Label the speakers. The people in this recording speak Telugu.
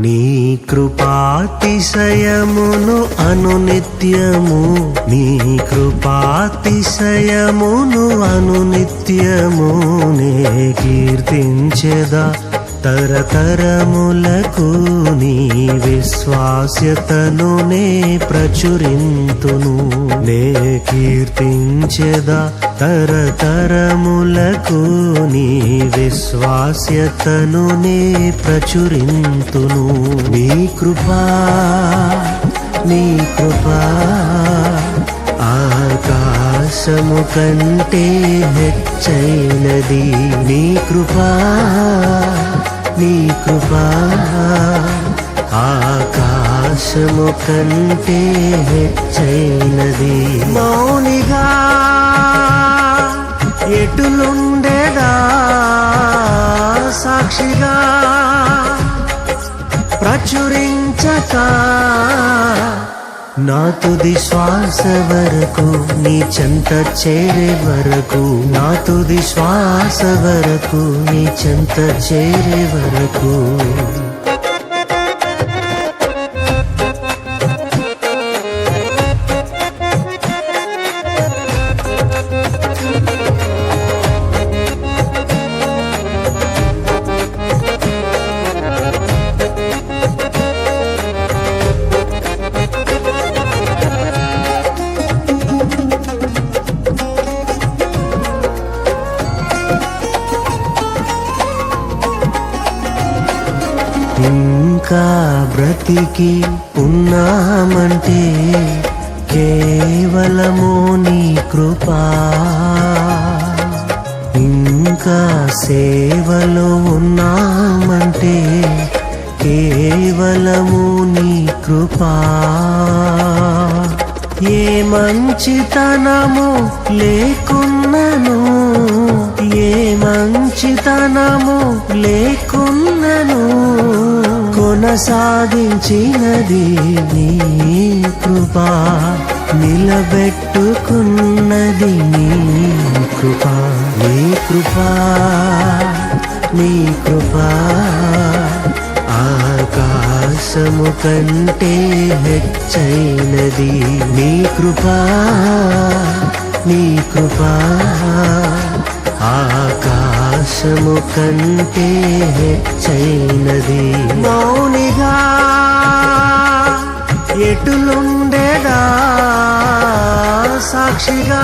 Speaker 1: నీ కృపాతిశయమును అనునిత్యము, నీ కృపాతిశయమును అనునిత్యము నే కీర్తించెదా తరతరములకు. నీ విశ్వాస్యతను నే ప్రచురింతును, నే కీర్తించెదా తరతరములకు. నీ విశ్వాస్యతను నే ప్రచురింతును. నీ కృపా, నీ కృపా ఆకాశము కంటే హెచ్చైనది. నీ కృపా, నీ కృపా ఆకాశము కంటే హెచ్చైనది. మౌనిగా ఎటులుండేదా సాక్షిగా ప్రచురించక, నా తుది శ్వాస వరకు నీ చెంత చేరే వరకు, నా తుది శ్వాస వరకు నీ చెంత చేరే వరకు. ఇంకా బ్రతికి ఉన్నామంటే కేవలము నీ కృపా, ఇంకా సేవలో ఉన్నామంటే కేవలము నీ కృపా. ఏ మంచితనము లేకున్నను, ఏ మంచితనము లేకున్నను కొనసాగించినది నీ కృపా, నిలబెట్టుకున్నది నీ కృపా. నీ కృపా, నీ కృపా ఆకాశము కంటే హెచ్చైనది. నీ కృపా, నీ కృపా ఆకాశము కంటే హెచ్చైనది. మౌనిగా ఎటులుండేదా సాక్షిగా